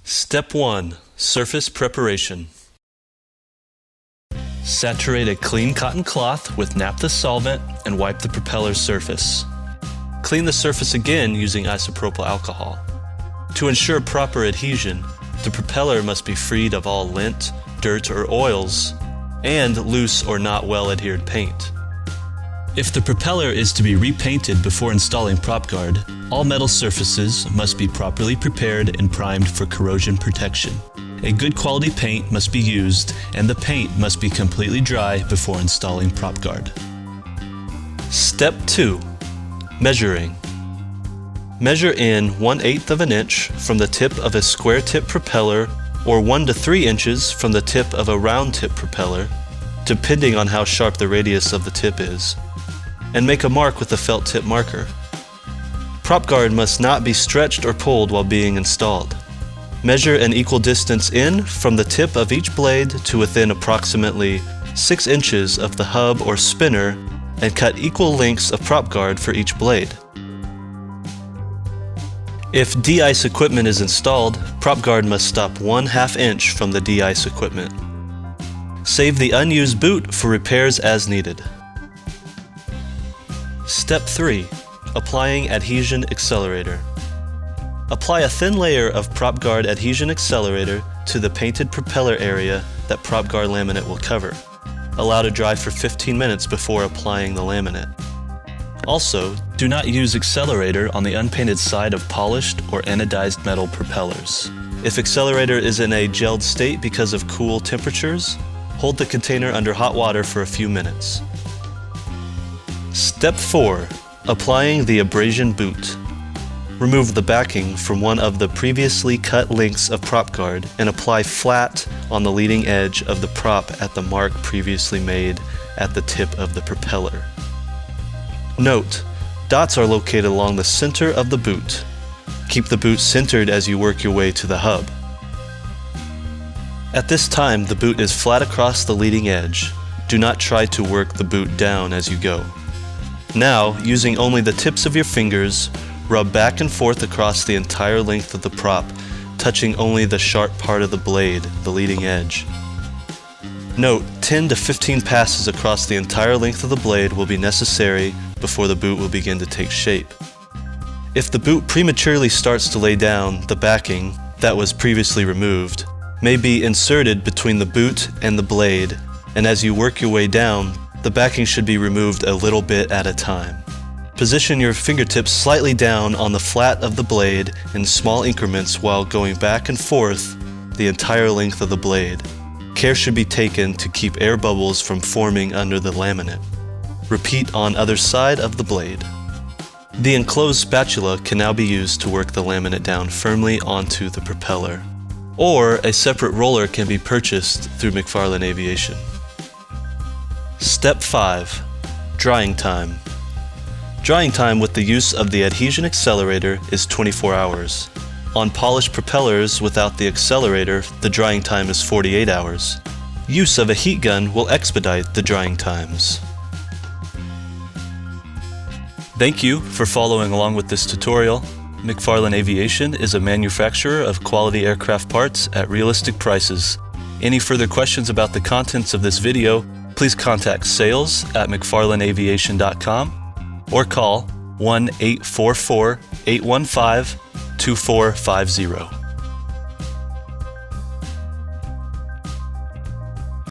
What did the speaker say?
Step 1. Surface preparation. Saturate a clean cotton cloth with naphtha solvent and wipe the propeller's surface. Clean the surface again using isopropyl alcohol. To ensure proper adhesion, the propeller must be freed of all lint, dirt, or oils, and loose or not well adhered paint. If the propeller is to be repainted before installing prop guard, all metal surfaces must be properly prepared and primed for corrosion protection. A good quality paint must be used, and the paint must be completely dry before installing prop guard. Step 2. Measuring. Measure in 1/8 of an inch from the tip of a square tip propeller or 1 to 3 inches from the tip of a round tip propeller, depending on how sharp the radius of the tip is, and make a mark with a felt tip marker. Prop guard must not be stretched or pulled while being installed. Measure an equal distance in from the tip of each blade to within approximately 6 inches of the hub or spinner, and cut equal lengths of prop guard for each blade. If de-ice equipment is installed, prop guard must stop 1/2 inch from the de-ice equipment. Save the unused boot for repairs as needed. Step 3. Applying adhesion accelerator. Apply a thin layer of prop guard adhesion accelerator to the painted propeller area that prop guard laminate will cover. Allow to dry for 15 minutes before applying the laminate. Also, do not use accelerator on the unpainted side of polished or anodized metal propellers. If accelerator is in a gelled state because of cool temperatures, hold the container under hot water for a few minutes. Step 4. Applying the abrasion boot. Remove the backing from one of the previously cut lengths of prop guard and apply flat on the leading edge of the prop at the mark previously made at the tip of the propeller. Note, dots are located along the center of the boot. Keep the boot centered as you work your way to the hub. At this time, the boot is flat across the leading edge. Do not try to work the boot down as you go. Now, using only the tips of your fingers, rub back and forth across the entire length of the prop, touching only the sharp part of the blade, the leading edge. Note, 10 to 15 passes across the entire length of the blade will be necessary before the boot will begin to take shape. If the boot prematurely starts to lay down, the backing, that was previously removed, may be inserted between the boot and the blade, and as you work your way down, the backing should be removed a little bit at a time. Position your fingertips slightly down on the flat of the blade in small increments while going back and forth the entire length of the blade. Care should be taken to keep air bubbles from forming under the laminate. Repeat on other side of the blade. The enclosed spatula can now be used to work the laminate down firmly onto the propeller, or a separate roller can be purchased through McFarlane Aviation. Step 5. Drying time. Drying time with the use of the adhesion accelerator is 24 hours. On polished propellers without the accelerator, the drying time is 48 hours. Use of a heat gun will expedite the drying times. Thank you for following along with this tutorial. McFarlane Aviation is a manufacturer of quality aircraft parts at realistic prices. Any further questions about the contents of this video, please contact sales@mcfarlaneaviation.com or call 1-844-815-2450.